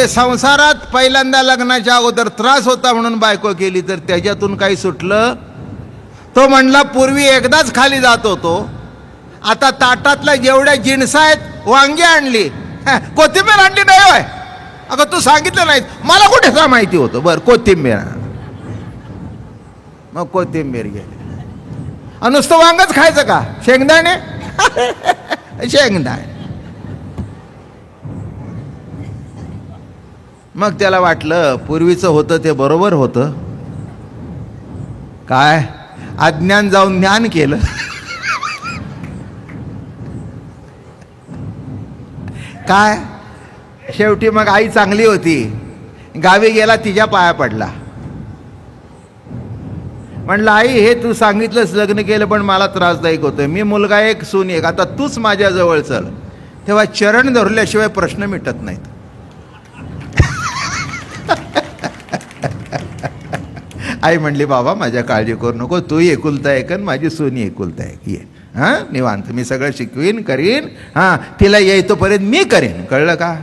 म्हणजे संसारात पहिल्यांदा लग्नाच्या अगोदर त्रास होता म्हणून बायको केली, तर त्याच्यातून काही सुटलं? तो म्हणला पूर्वी एकदाच खाली जात होतो, आता ताटातल्या जेवढ्या जिन्स आहेत वांगी आणली, कोथिंबीर आणली नाही होय? अगं तू सांगितलं नाही, मला कुठे माहिती होतं. बरं कोथिंबीर, मग कोथिंबीर घे. नुसतं वांगच खायचं का? शेंगदाणे शेंगदाणे. मग त्याला वाटलं पूर्वीचं होतं ते बरोबर होतं. काय अज्ञान जाऊन ज्ञान केलं. काय शेवटी मग आई चांगली होती, गावी गेला, तिच्या पाया पडला. म्हणलं आई हे तू सांगितलंस लग्न केलं पण मला त्रासदायक होतोय, मी मुलगा एक सून एक, आता तूच माझ्या जवळ चल. तेव्हा चरण धरल्याशिवाय प्रश्न मिटत नाहीत. आई म्हणली बाबा माझ्या काळजी करू नको, तूही एकुलता एक आणि माझी सूनही एकुलता एक, ये हां निवांत, मी सगळं शिकवीन करीन, हां तिला येईतोपर्यंत मी करीन. कळलं का?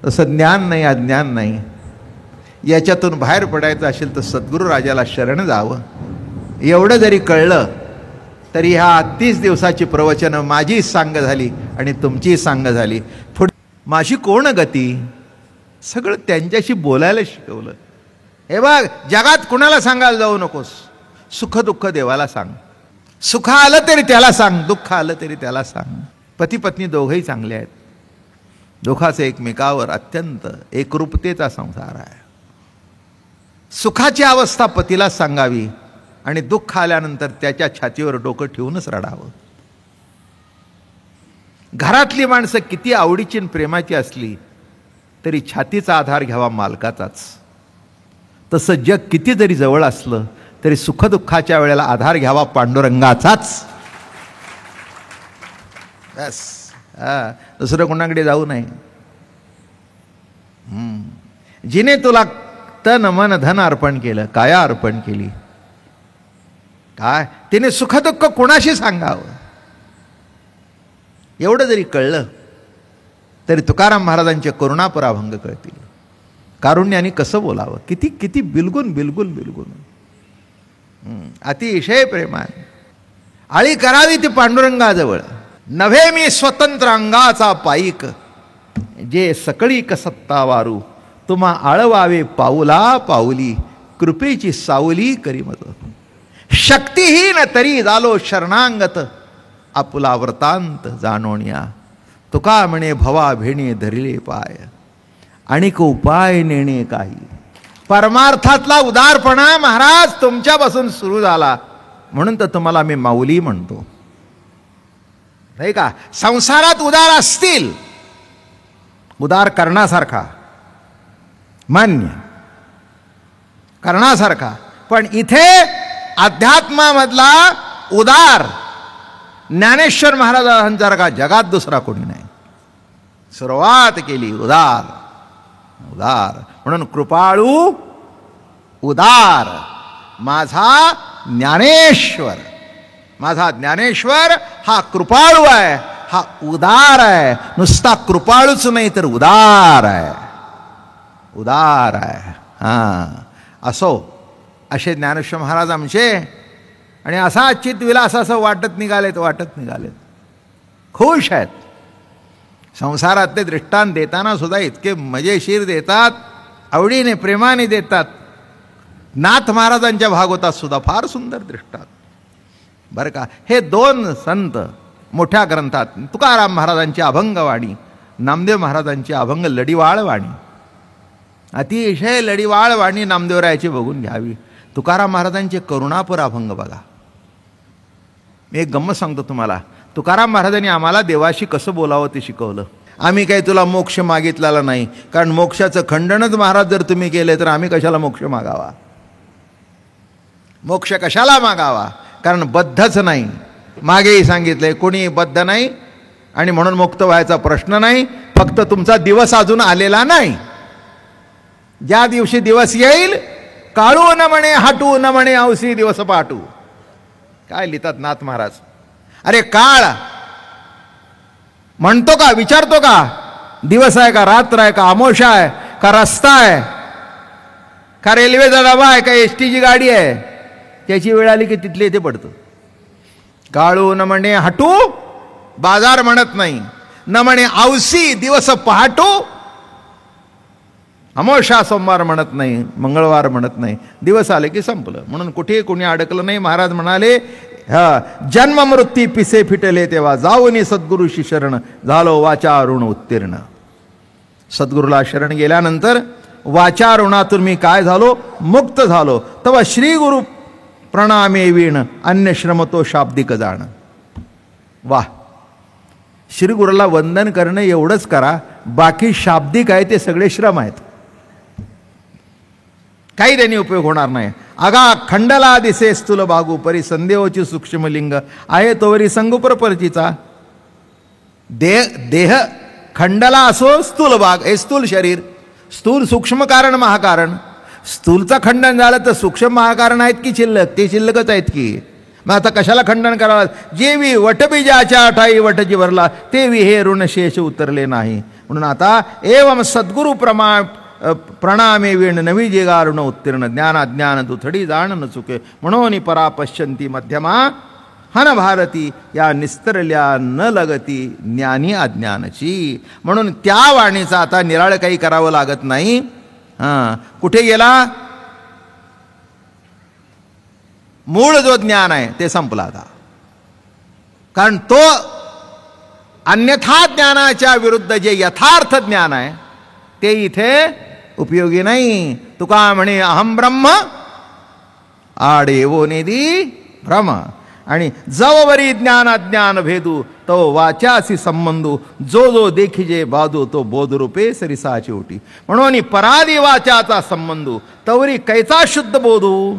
तसं ज्ञान नाही अज्ञान नाही. याच्यातून बाहेर पडायचं असेल तर सद्गुरू राजाला शरण जावं. एवढं जरी कळलं तरी ह्या 30 दिवसाची प्रवचनं माझी सांग झाली आणि तुमची सांग झाली. पुढे माझी कोण गती, सगळं त्यांच्याशी बोलायला शिकवलं. हे बघ जगात कुणाला सांगायला जाऊ नकोस, सुख दुःख देवाला सांग. सुख आलं तरी त्याला सांग, दुःख आलं तरी त्याला सांग. पती पत्नी दोघंही चांगले आहेत, दोघांचे एकमेकावर अत्यंत एकरूपतेचा संसार आहे. सुखाची अवस्था पतीला सांगावी आणि दुःख आल्यानंतर त्याच्या छातीवर डोकं ठेवूनच रडावं. घरातली माणसं किती आवडीची आणि प्रेमाची असली तरी छातीचा आधार घ्यावा मालकाचाच. तसं जग किती जरी जवळ असलं तरी सुखदुःखाच्या वेळेला आधार घ्यावा पांडुरंगाचाच. बस दुसरं कोणाकडे जाऊ नये. जिने तुला तन मन धन अर्पण केलं, काया अर्पण केली, काय तिने सुखदुःख कोणाशी सांगावं. एवढं जरी कळलं तरी तुकाराम महाराजांचे करुणापराभंग कळतील. कारुण्याने कसं बोलावं, किती किती बिलगुन बिलगुन बिलगुन अतिशय प्रेमान. आळी करावी ती पांडुरंगाजवळ. नव्हे मी स्वतंत्र अंगाचा पाईक, जे सकळीक सत्ता वारू, तुम्हा आळवावे पाऊला पाऊली, कृपेची सावली करी मत. शक्तिहीन तरी झालो शरणांगत, आपुला व्रतांत जाणोनिया. तुका म्हणे भवा भेणे धरिले पाय, आणिक उपाय नेणे काही. परमार्थातला उदारपणा महाराज तुमच्यापासून सुरू झाला, म्हणून तर तुम्हाला मी माऊली म्हणतो. नाही का? संसारात उदार असतील, उदार करण्यासारखा मान्य करण्यासारखा, पण इथे अध्यात्मामधला उदार ज्ञानेश्वर महाराजांसारखा जगात दुसरा कोणी नाही. सुरुवात केली उदार उदार म्हणून कृपाळू उदार माझा ज्ञानेश्वर. माझा ज्ञानेश्वर हा कृपाळू आहे, हा उदार आहे. नुसता कृपाळूच नाही तर उदार आहे, उदार आहे. असो असे ज्ञानेश्वर महाराज आमचे. आणि असा चित्तविलास असं वाटत निघालेत खुश आहेत. संसारातले दृष्टांत देताना सुद्धा इतके मजेशीर देतात, आवडीने प्रेमाने देतात. नाथ महाराजांच्या भागवतात सुद्धा फार सुंदर दृष्टांत बरं का. हे 2 संत मोठ्या ग्रंथात, तुकाराम महाराजांची अभंगवाणी, नामदेव महाराजांची अभंग लढीवाळवाणी, अतिशय लढीवाळवाणी नामदेवरायाची बघून घ्यावी. तुकाराम महाराजांचे करुणापर अभंग बघा. मी एक गंमत सांगतो तुम्हाला. तुकाराम महाराजांनी आम्हाला देवाशी कसं बोलावं ते शिकवलं. आम्ही काही तुला मोक्ष मागितलेला नाही, कारण मोक्षाचं खंडनच महाराज जर तुम्ही केले तर आम्ही कशाला मोक्ष मागावा. मोक्ष कशाला मागावा, कारण बद्धच नाही. मागेही सांगितलंय कोणी बद्ध नाही आणि म्हणून मुक्त व्हायचा प्रश्न नाही. फक्त तुमचा दिवस अजून आलेला नाही. ज्या दिवशी दिवस येईल, काळू न म्हणे हाटू न म्हणे औसी दिवस पाटू. काय लिहितात नाथ महाराज. अरे काळ म्हणतो का, विचारतो का दिवस आहे का रात्र आहे का आमोशा आहे का रस्ता आहे का रेल्वेचा डबा आहे का एस टीची गाडी आहे, त्याची वेळ आली की तिथले इथे पडतं. काळू न म्हणे हटू बाजार म्हणत नाही, न म्हणे आवसी दिवस पहाटू, अमावस्या सोमवार म्हणत नाही, मंगळवार म्हणत नाही, दिवस आले की संपलं. म्हणून कुठे कोणी अडकलं नाही. महाराज म्हणाले जन्म मृत्यू पिसे फिटले तेव्हा जाऊनी सद्गुरूशी शरण झालो वाचा ऋण उत्तीर्ण. सद्गुरूला शरण गेल्यानंतर वाचा ऋणातून मी काय झालो, मुक्त झालो. तेव्हा श्री गुरु प्रणामे वीण अन्य श्रम तो शाब्दिक जाण. वाह, श्री गुरुला वंदन करणं एवढंच करा, बाकी शाब्दिक आहे ते सगळे श्रम आहेत, काही त्यांनी उपयोग होणार नाही. अगा खंडला दिसे स्थूल बागू परी संदेहोची सूक्ष्मलिंग आहे तोवरी संगुपर परचीचा. देह खंडला असो स्थूल भाग, हे स्थूल शरीर, स्थूल सूक्ष्म कारण महाकारण. स्थूलचं खंडन झालं तर सूक्ष्म महाकारण आहेत की शिल्लक, ते शिल्लकच आहेत की. मग आता कशाला खंडन करावं. जेवी वटबीजाच्या ठाई वटजी भरला तेवी हे ऋण शेष उतरले नाही. म्हणून आता एवं सद्गुरु प्रणामे वीण नवी जेगा ऋण उत्तीर्ण ज्ञान अज्ञान दुथडी जाण न चुके म्हणून परा पश्यंती मध्यमा हन भारती या निस्तरल्या न लगती ज्ञानी अज्ञानची. म्हणून त्या वाणीचा आता निराळ काही करावं लागत नाही. कुठे गेला, मूळ जो ज्ञान आहे ते संपला आता. कारण तो अन्यथा ज्ञानाच्या विरुद्ध जे यथार्थ ज्ञान आहे ते इथे उपयोगी नाही. तुका म्हणे अहम ब्रह्म आडेवो निधी भ्रम. आणि जववरी ज्ञान अज्ञान भेदू तो वाचासी संबंधू जो जो देखिजे बाजू तो बोधरूपे सरिसाची ओटी. म्हणून परादी वाचाचा संबंधू तवरी कैचा शुद्ध बोधू.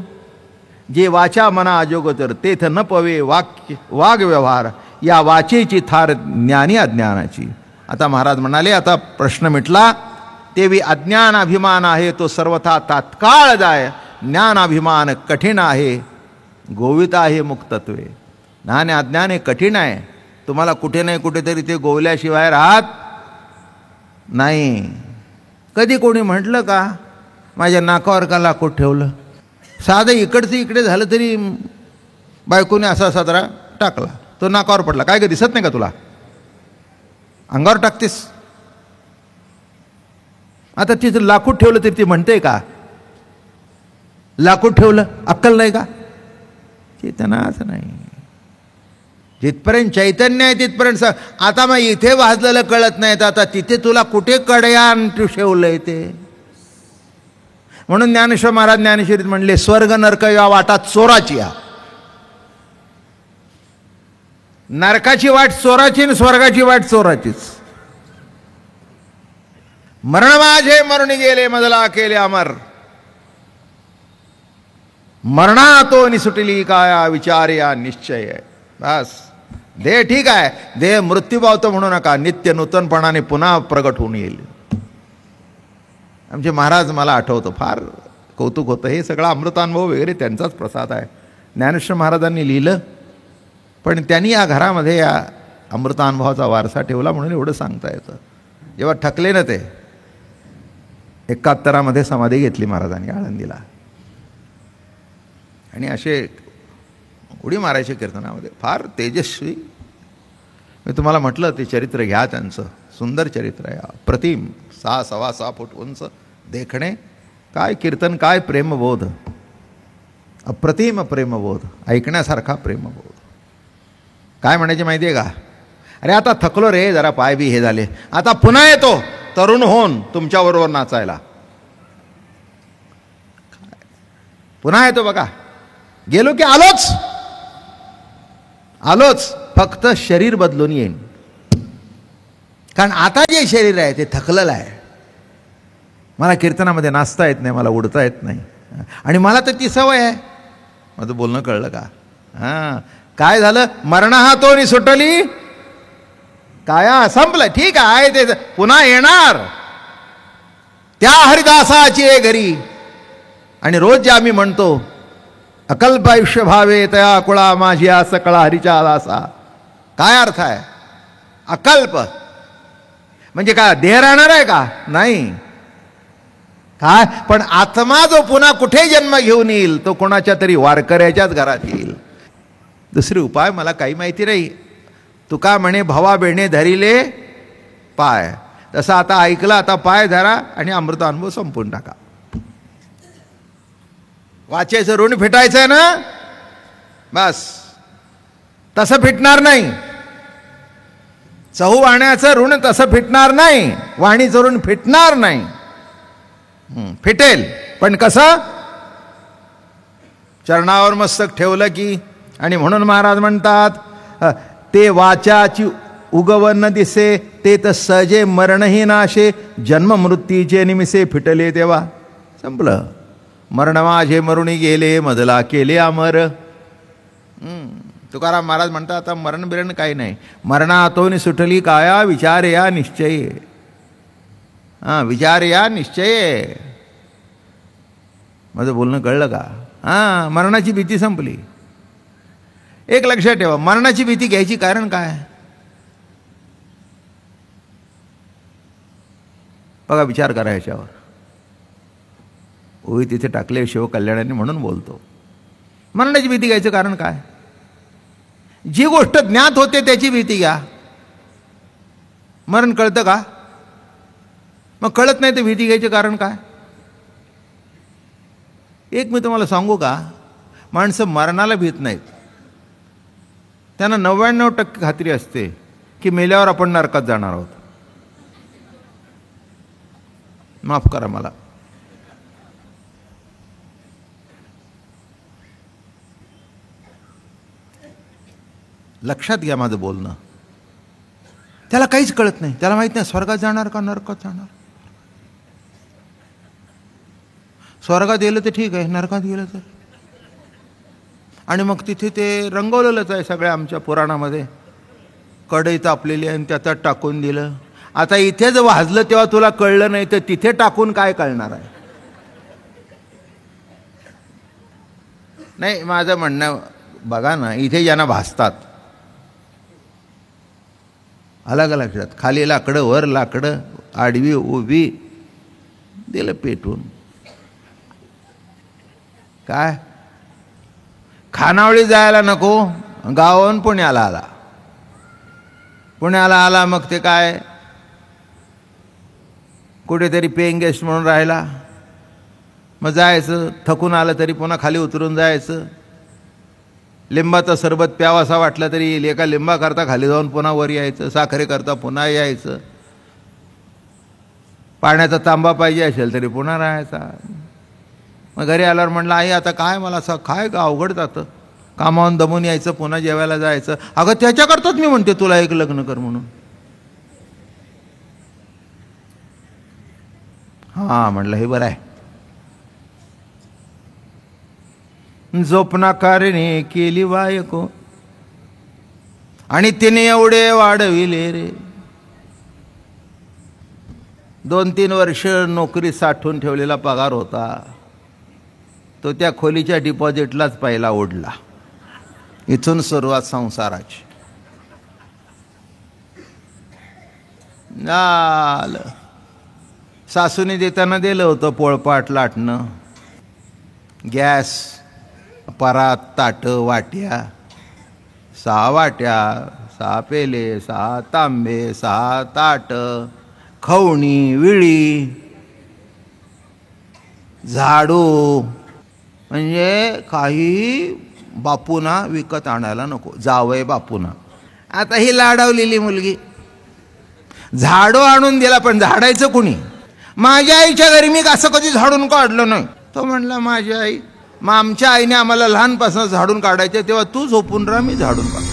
जे वाचा मना अजोगतर तेथ न पवे वाग व्यवहार या वाचेची थार ज्ञानी अज्ञानाची. आता महाराज म्हणाले आता प्रश्न मिटला. तेवी अज्ञान अभिमान आहे तो सर्वथा तात्काळ जाय. ज्ञान अभिमान कठीण आहे गोवित आहे मुक्तत्वे. ज्ञान अज्ञान हे कठीण आहे, तुम्हाला कुठे नाही कुठेतरी ते गोवल्याशिवाय राहत नाही. कधी कोणी म्हटलं का माझ्या नाकावर का लाकूड ठेवलं. साधं इकडचं इकडे झालं तरी बायकोने असा साजरा टाकला, तो नाकावर पडला. काय का दिसत नाही का तुला, अंगावर टाकतेस. आता तिथं लाकूड ठेवलं तरी ती म्हणते का लाकूड ठेवलं, अक्कल नाही का. चेतनाच नाही. जिथपर्यंत चैतन्य आहे तिथपर्यंत. आता मग इथे वाजलेलं कळत नाही तर आता तिथे तुला कुठे कड्यान ठेवलंय ते. म्हणून ज्ञानेश्वर महाराज ज्ञानेश्वरीत म्हणले स्वर्ग नरक या वाटा चोराची. नरकाची वाट चोराची आणि स्वर्गाची वाट चोराचीच. मरण माझे मरुणी गेले मजला केले अमर. मरणा तो निसुटली काया विचार या निश्चय. बस देह ठीक आहे, देह मृत्यू पावतो म्हणू नका, नित्य नूतनपणाने पुन्हा प्रगट होऊन येईल. आमचे महाराज मला आठवतं, फार कौतुक होतं. हे सगळा अमृतानुभव वगैरे त्यांचाच प्रसाद आहे. ज्ञानेश्वर महाराजांनी लिहिलं पण त्यांनी या घरामध्ये या अमृतानुभवाचा वारसा ठेवला म्हणून एवढं सांगता येतं. जेव्हा थकले ना ते 71 समाधी घेतली महाराजांनी आळंदीला आणि असे उडी मारायचे कीर्तनामध्ये, फार तेजस्वी. मी तुम्हाला म्हटलं ते चरित्र घ्या, त्यांचं सुंदर चरित्र आहे, अप्रतिम. 6-6.25 फूट उंच, देखणे काय कीर्तन, काय प्रेमबोध, अप्रतिम प्रेमबोध, ऐकण्यासारखा प्रेमबोध. काय म्हणायचे माहिती आहे का, अरे आता थकलो रे, जरा पाय बी हे झाले, आता पुन्हा येतो तरुण होऊन तुमच्याबरोबर नाचायला. पुन्हा येतो बघा, गेलो की आलोच, फक्त शरीर बदलून येईन. कारण आता जे शरीर आहे ते थकलेलं आहे. मला कीर्तनामध्ये नाचता येत नाही, मला उडता येत नाही, आणि मला तर ती सवय आहे. माझं बोलणं कळलं का. काय झालं, मरण हा तो नि सुटली काया, संपलं. ठीक आहे, ते पुन्हा येणार त्या हरिदासाची आहे घरी. आणि रोज जे आम्ही म्हणतो अकल्प आयुष्य भावे तया कुळा माझी सकळा हरीच्या दासा, काय अर्थ आहे अकल्प. म्हणजे काय देह राहणार आहे का? नाही. काय पण आत्मा जो पुन्हा कुठे जन्म घेऊन येईल तो कोणाच्या तरी वारकऱ्याच्याच घरात येईल. दुसरे उपाय मला काही माहिती नाही. तुका म्हणे भवा बेणे धरिले पाय, तसं आता ऐकलं, आता पाय धरा आणि अमृतानुभव संपून टाका. वाचेचं ऋण फिटायचं ना, बस. तसं फिटणार नाही. चहू वाण्याचं ऋण तसं फिटणार नाही. वाणीचं ऋण फिटणार नाही. फिटेल पण कसं? चरणावर मस्तक ठेवलं की. आणि म्हणून महाराज म्हणतात ते वाचाची उगवन दिसे, ते तर सहजे मरणही नाशे, जन्म मृत्यूचे निमिसे फिटले तेव्हा. संपलं. मरण माझे मरुणी गेले, मजला केले अमर. तुकाराम महाराज म्हणतात आता मरण बिरण काही नाही. मरणातून सुटली काया, विचार या निश्चय. विचार या निश्चय. माझं बोलणं कळलं का? मरणाची भीती संपली. एक लक्षात ठेवा, मरणाची भीती घ्यायची कारण काय? बघा, विचार करा याच्यावर. ओही तिथे टाकले शिव कल्याणाने म्हणून बोलतो. मरणाची भीती घ्यायचं कारण काय? जी गोष्ट ज्ञात होते त्याची भीती घ्या. मरण कळतं का? मग कळत नाही तर भीती घ्यायचे कारण काय? एक मी तुम्हाला सांगू का, माणसं मरणाला भीत नाहीत. त्यांना 99% खात्री असते की मेल्यावर आपण नरकात जाणार आहोत. माफ करा मला. लक्षात घ्या माझं बोलणं. त्याला काहीच कळत नाही. त्याला माहित नाही स्वर्गात जाणार का नरकात जाणार. स्वर्गात गेलं तर ठीक आहे, नरकात गेलं तर. आणि मग तिथे ते रंगवलेलंच आहे सगळ्या आमच्या पुराणामध्ये. कढई तापलेली आणि त्याच्यात टाकून दिलं. आता इथे जर वाजलं तेव्हा तुला कळलं नाही तर तिथे टाकून काय कळणार आहे? नाही, माझं म्हणणं बघा ना, इथे ज्यांना भासतात अलग लक्षात, खाली लाकडं वर लाकडं, आडवी उभी, दिलं पेटून. काय खानावळी जायला नको, गावाहून पुण्याला आला. पुण्याला आला मग ते काय कुठेतरी पेइंग गेस्ट म्हणून राहिला. मग जायचं, थकून आलं तरी पुन्हा खाली उतरून जायचं. लिंबाचं सरबत प्यावासा वाटलं तरी येईल, एका लिंबाकरता खाली जाऊन पुन्हा वर यायचं, साखरेकरता पुन्हा यायचं. पाण्याचा तांबा पाहिजे असेल तरी पुन्हा राहायचा. मग घरी आल्यावर म्हणलं आई आता काय मला असं काय अवघड जातं, कामावून दमून यायचं, पुन्हा जेवायला जायचं. अगं त्याच्याकरताच मी म्हणते तुला एक लग्न कर म्हणून. हां म्हणलं हे बरं आहे. जोपनाकारीने केली बायको आणि तिने एवढे वाढविले रे. 2-3 वर्ष नोकरी साठवून ठेवलेला पगार होता तो त्या खोलीच्या डिपॉझिटलाच पहिला ओढला. इथून सुरुवात संसाराची. झालं. सासूने देताना दिलं होतं पोळपाट लाटणं, गॅस, परात, ताटं, वाट्या, 6 वाट्या, 6 पेले, 6 तांबे, 6 ताटं, खवणी, विळी, झाडू. म्हणजे काही बापूना विकत आणायला नको. जावय बापूना. आता ही लाडवलेली मुलगी झाडू आणून दिला, पण झाडायचं कुणी? माझ्या आईच्या घरी मी असं कधी झाडून काढलं नाही. तो म्हणला माझी आई, मग आमच्या आईने आम्हाला लहानपासून झाडून काढायचे, तेव्हा तू झोपून राहा, मी झाडून काढ.